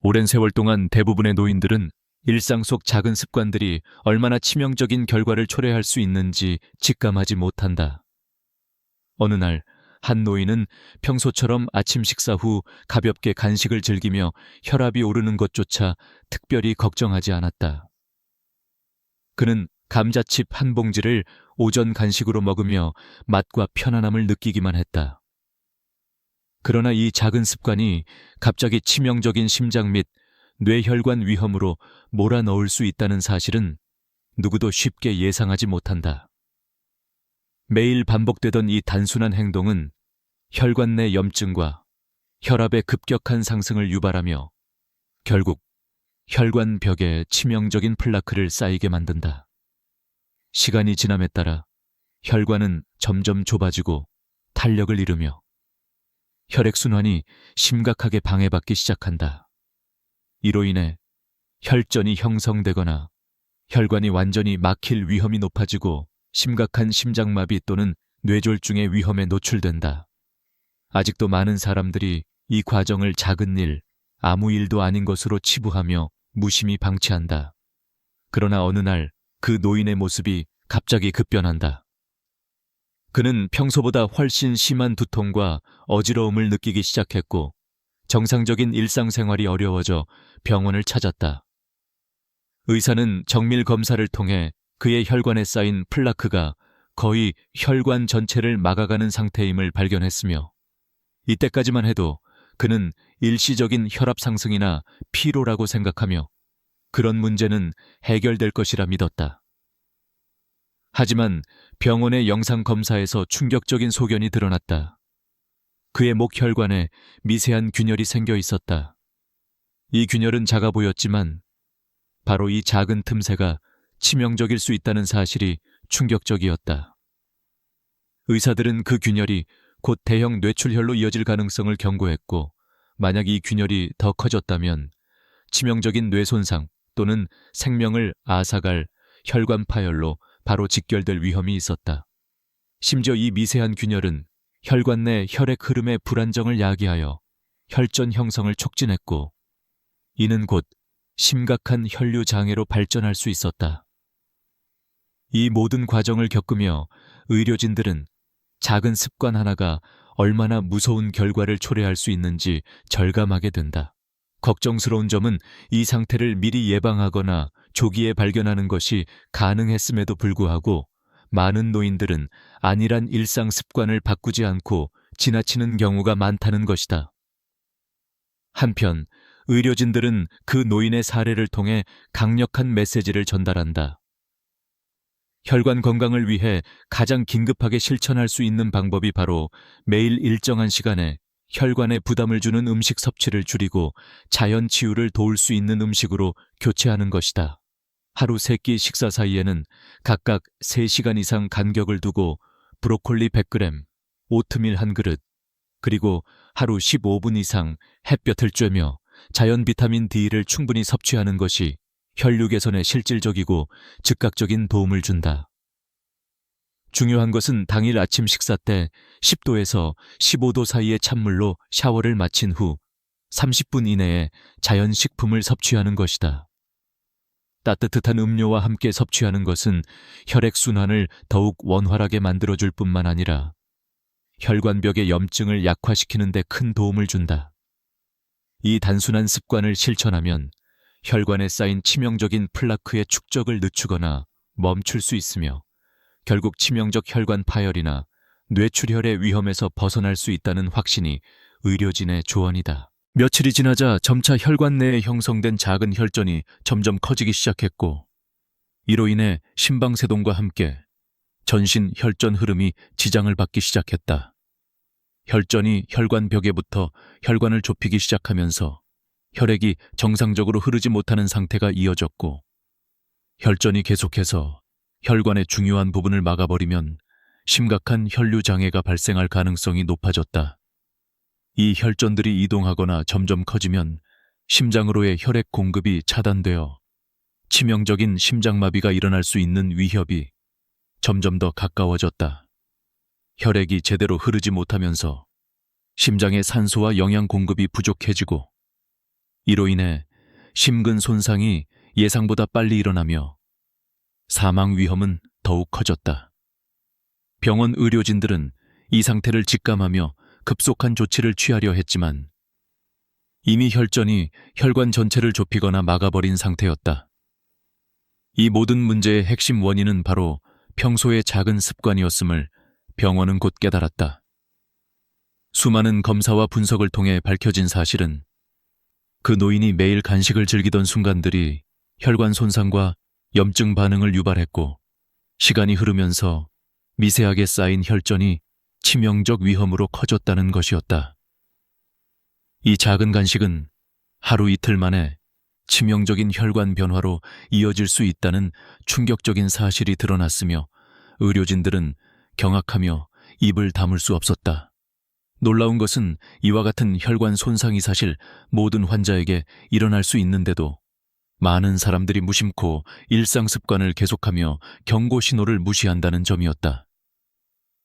오랜 세월 동안 대부분의 노인들은 일상 속 작은 습관들이 얼마나 치명적인 결과를 초래할 수 있는지 직감하지 못한다. 어느 날, 한 노인은 평소처럼 아침 식사 후 가볍게 간식을 즐기며 혈압이 오르는 것조차 특별히 걱정하지 않았다. 그는 감자칩 한 봉지를 오전 간식으로 먹으며 맛과 편안함을 느끼기만 했다. 그러나 이 작은 습관이 갑자기 치명적인 심장 및 뇌혈관 위험으로 몰아넣을 수 있다는 사실은 누구도 쉽게 예상하지 못한다. 매일 반복되던 이 단순한 행동은 혈관 내 염증과 혈압의 급격한 상승을 유발하며 결국 혈관 벽에 치명적인 플라크를 쌓이게 만든다. 시간이 지남에 따라 혈관은 점점 좁아지고 탄력을 잃으며 혈액순환이 심각하게 방해받기 시작한다. 이로 인해 혈전이 형성되거나 혈관이 완전히 막힐 위험이 높아지고 심각한 심장마비 또는 뇌졸중의 위험에 노출된다. 아직도 많은 사람들이 이 과정을 작은 일, 아무 일도 아닌 것으로 치부하며 무심히 방치한다. 그러나 어느 날 그 노인의 모습이 갑자기 급변한다. 그는 평소보다 훨씬 심한 두통과 어지러움을 느끼기 시작했고 정상적인 일상생활이 어려워져 병원을 찾았다. 의사는 정밀 검사를 통해 그의 혈관에 쌓인 플라크가 거의 혈관 전체를 막아가는 상태임을 발견했으며 이때까지만 해도 그는 일시적인 혈압 상승이나 피로라고 생각하며 그런 문제는 해결될 것이라 믿었다. 하지만 병원의 영상 검사에서 충격적인 소견이 드러났다. 그의 목혈관에 미세한 균열이 생겨 있었다. 이 균열은 작아 보였지만 바로 이 작은 틈새가 치명적일 수 있다는 사실이 충격적이었다. 의사들은 그 균열이 곧 대형 뇌출혈로 이어질 가능성을 경고했고 만약 이 균열이 더 커졌다면 치명적인 뇌 손상 또는 생명을 앗아갈 혈관 파열로 바로 직결될 위험이 있었다. 심지어 이 미세한 균열은 혈관 내 혈액 흐름의 불안정을 야기하여 혈전 형성을 촉진했고 이는 곧 심각한 혈류 장애로 발전할 수 있었다. 이 모든 과정을 겪으며 의료진들은 작은 습관 하나가 얼마나 무서운 결과를 초래할 수 있는지 절감하게 된다. 걱정스러운 점은 이 상태를 미리 예방하거나 조기에 발견하는 것이 가능했음에도 불구하고 많은 노인들은 안일한 일상 습관을 바꾸지 않고 지나치는 경우가 많다는 것이다. 한편 의료진들은 그 노인의 사례를 통해 강력한 메시지를 전달한다. 혈관 건강을 위해 가장 긴급하게 실천할 수 있는 방법이 바로 매일 일정한 시간에 혈관에 부담을 주는 음식 섭취를 줄이고 자연 치유를 도울 수 있는 음식으로 교체하는 것이다. 하루 3끼 식사 사이에는 각각 3시간 이상 간격을 두고 브로콜리 100g, 오트밀 1그릇, 그리고 하루 15분 이상 햇볕을 쬐며 자연 비타민 D를 충분히 섭취하는 것이 혈류 개선에 실질적이고 즉각적인 도움을 준다. 중요한 것은 당일 아침 식사 때 10도에서 15도 사이의 찬물로 샤워를 마친 후 30분 이내에 자연 식품을 섭취하는 것이다. 따뜻한 음료와 함께 섭취하는 것은 혈액순환을 더욱 원활하게 만들어줄 뿐만 아니라 혈관벽의 염증을 약화시키는 데 큰 도움을 준다. 이 단순한 습관을 실천하면 혈관에 쌓인 치명적인 플라크의 축적을 늦추거나 멈출 수 있으며 결국 치명적 혈관 파열이나 뇌출혈의 위험에서 벗어날 수 있다는 확신이 의료진의 조언이다. 며칠이 지나자 점차 혈관 내에 형성된 작은 혈전이 점점 커지기 시작했고 이로 인해 심방세동과 함께 전신 혈전 흐름이 지장을 받기 시작했다. 혈전이 혈관 벽에 붙어 혈관을 좁히기 시작하면서 혈액이 정상적으로 흐르지 못하는 상태가 이어졌고 혈전이 계속해서 혈관의 중요한 부분을 막아버리면 심각한 혈류 장애가 발생할 가능성이 높아졌다. 이 혈전들이 이동하거나 점점 커지면 심장으로의 혈액 공급이 차단되어 치명적인 심장마비가 일어날 수 있는 위협이 점점 더 가까워졌다. 혈액이 제대로 흐르지 못하면서 심장의 산소와 영양 공급이 부족해지고 이로 인해 심근 손상이 예상보다 빨리 일어나며 사망 위험은 더욱 커졌다. 병원 의료진들은 이 상태를 직감하며 급속한 조치를 취하려 했지만 이미 혈전이 혈관 전체를 좁히거나 막아버린 상태였다. 이 모든 문제의 핵심 원인은 바로 평소의 작은 습관이었음을 병원은 곧 깨달았다. 수많은 검사와 분석을 통해 밝혀진 사실은 그 노인이 매일 간식을 즐기던 순간들이 혈관 손상과 염증 반응을 유발했고, 시간이 흐르면서 미세하게 쌓인 혈전이 치명적 위험으로 커졌다는 것이었다. 이 작은 간식은 하루 이틀 만에 치명적인 혈관 변화로 이어질 수 있다는 충격적인 사실이 드러났으며 의료진들은 경악하며 입을 다물 수 없었다. 놀라운 것은 이와 같은 혈관 손상이 사실 모든 환자에게 일어날 수 있는데도 많은 사람들이 무심코 일상 습관을 계속하며 경고 신호를 무시한다는 점이었다.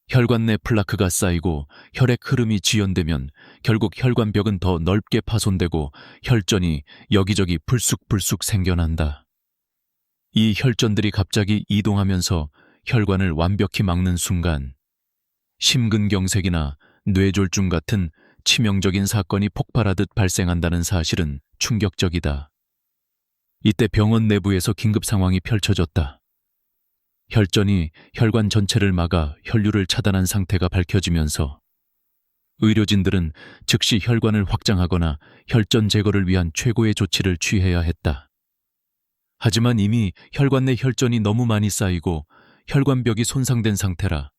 혈관 내 플라크가 쌓이고 혈액 흐름이 지연되면 결국 혈관벽은 더 넓게 파손되고 혈전이 여기저기 불쑥불쑥 생겨난다. 이 혈전들이 갑자기 이동하면서 혈관을 완벽히 막는 순간 심근경색이나 뇌졸중 같은 치명적인 사건이 폭발하듯 발생한다는 사실은 충격적이다. 이때 병원 내부에서 긴급 상황이 펼쳐졌다. 혈전이 혈관 전체를 막아 혈류를 차단한 상태가 밝혀지면서 의료진들은 즉시 혈관을 확장하거나 혈전 제거를 위한 최고의 조치를 취해야 했다. 하지만 이미 혈관 내 혈전이 너무 많이 쌓이고 혈관벽이 손상된 상태라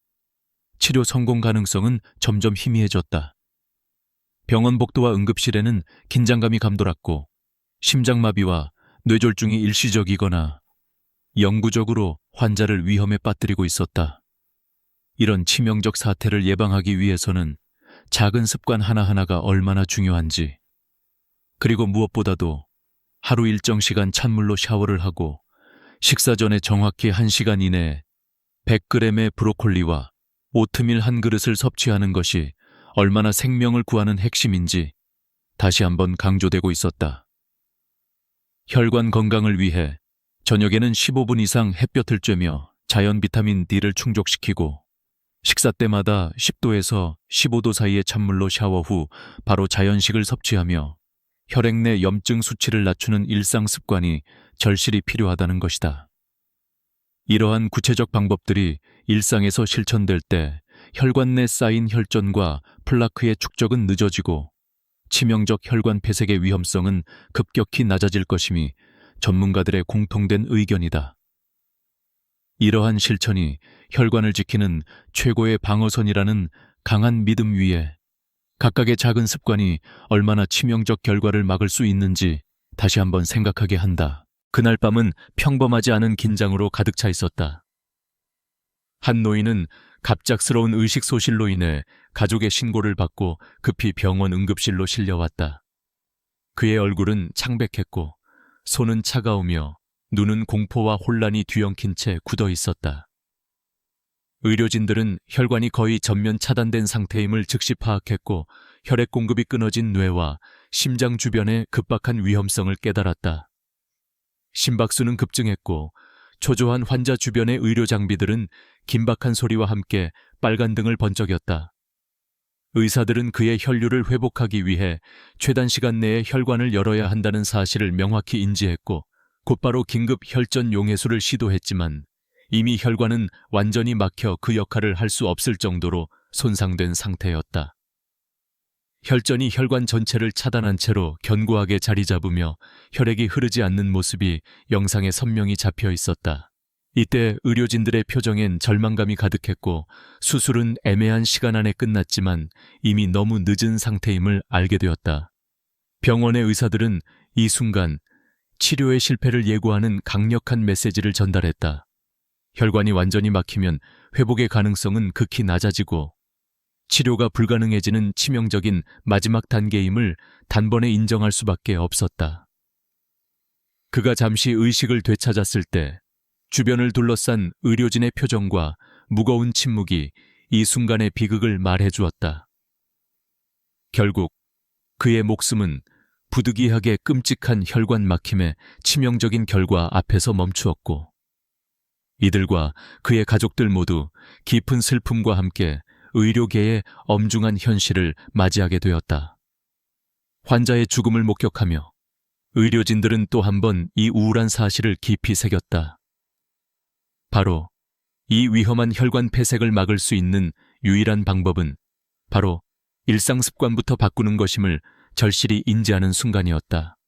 치료 성공 가능성은 점점 희미해졌다. 병원 복도와 응급실에는 긴장감이 감돌았고 심장마비와 뇌졸중이 일시적이거나 영구적으로 환자를 위험에 빠뜨리고 있었다. 이런 치명적 사태를 예방하기 위해서는 작은 습관 하나하나가 얼마나 중요한지, 그리고 무엇보다도 하루 일정 시간 찬물로 샤워를 하고 식사 전에 정확히 1시간 이내에 100g의 브로콜리와 오트밀 한 그릇을 섭취하는 것이 얼마나 생명을 구하는 핵심인지 다시 한번 강조되고 있었다. 혈관 건강을 위해 저녁에는 15분 이상 햇볕을 쬐며 자연 비타민 D를 충족시키고 식사 때마다 10도에서 15도 사이의 찬물로 샤워 후 바로 자연식을 섭취하며 혈액 내 염증 수치를 낮추는 일상 습관이 절실히 필요하다는 것이다. 이러한 구체적 방법들이 일상에서 실천될 때 혈관 내 쌓인 혈전과 플라크의 축적은 늦어지고 치명적 혈관 폐색의 위험성은 급격히 낮아질 것임이 전문가들의 공통된 의견이다. 이러한 실천이 혈관을 지키는 최고의 방어선이라는 강한 믿음 위에 각각의 작은 습관이 얼마나 치명적 결과를 막을 수 있는지 다시 한번 생각하게 한다. 그날 밤은 평범하지 않은 긴장으로 가득 차 있었다. 한 노인은 갑작스러운 의식 소실로 인해 가족의 신고를 받고 급히 병원 응급실로 실려왔다. 그의 얼굴은 창백했고 손은 차가우며 눈은 공포와 혼란이 뒤엉킨 채 굳어 있었다. 의료진들은 혈관이 거의 전면 차단된 상태임을 즉시 파악했고 혈액 공급이 끊어진 뇌와 심장 주변의 급박한 위험성을 깨달았다. 심박수는 급증했고 초조한 환자 주변의 의료 장비들은 긴박한 소리와 함께 빨간 등을 번쩍였다. 의사들은 그의 혈류를 회복하기 위해 최단 시간 내에 혈관을 열어야 한다는 사실을 명확히 인지했고 곧바로 긴급 혈전 용해술을 시도했지만 이미 혈관은 완전히 막혀 그 역할을 할 수 없을 정도로 손상된 상태였다. 혈전이 혈관 전체를 차단한 채로 견고하게 자리 잡으며 혈액이 흐르지 않는 모습이 영상에 선명히 잡혀 있었다. 이때 의료진들의 표정엔 절망감이 가득했고 수술은 애매한 시간 안에 끝났지만 이미 너무 늦은 상태임을 알게 되었다. 병원의 의사들은 이 순간 치료의 실패를 예고하는 강력한 메시지를 전달했다. 혈관이 완전히 막히면 회복의 가능성은 극히 낮아지고 치료가 불가능해지는 치명적인 마지막 단계임을 단번에 인정할 수밖에 없었다. 그가 잠시 의식을 되찾았을 때 주변을 둘러싼 의료진의 표정과 무거운 침묵이 이 순간의 비극을 말해주었다. 결국 그의 목숨은 부득이하게 끔찍한 혈관 막힘의 치명적인 결과 앞에서 멈추었고, 이들과 그의 가족들 모두 깊은 슬픔과 함께 의료계의 엄중한 현실을 맞이하게 되었다. 환자의 죽음을 목격하며 의료진들은 또 한 번 이 우울한 사실을 깊이 새겼다. 바로 이 위험한 혈관 폐색을 막을 수 있는 유일한 방법은 바로 일상 습관부터 바꾸는 것임을 절실히 인지하는 순간이었다.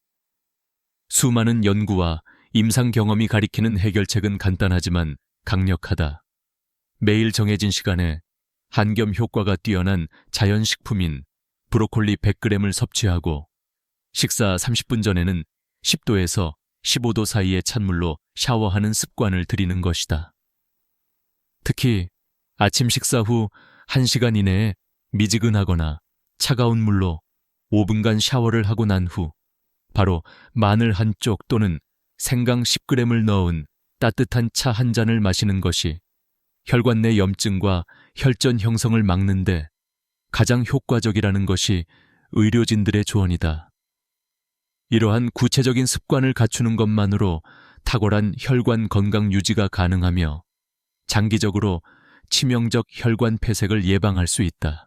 수많은 연구와 임상 경험이 가리키는 해결책은 간단하지만 강력하다. 매일 정해진 시간에 한겸 효과가 뛰어난 자연식품인 브로콜리 100g을 섭취하고 식사 30분 전에는 10도에서 15도 사이의 찬물로 샤워하는 습관을 들이는 것이다. 특히 아침 식사 후 1시간 이내에 미지근하거나 차가운 물로 5분간 샤워를 하고 난 후 바로 마늘 한 쪽 또는 생강 10g을 넣은 따뜻한 차 한 잔을 마시는 것이 혈관 내 염증과 혈전 형성을 막는 데 가장 효과적이라는 것이 의료진들의 조언이다. 이러한 구체적인 습관을 갖추는 것만으로 탁월한 혈관 건강 유지가 가능하며 장기적으로 치명적 혈관 폐색을 예방할 수 있다.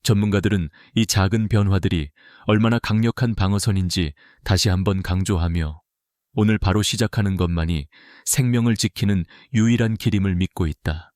전문가들은 이 작은 변화들이 얼마나 강력한 방어선인지 다시 한번 강조하며 오늘 바로 시작하는 것만이 생명을 지키는 유일한 길임을 믿고 있다.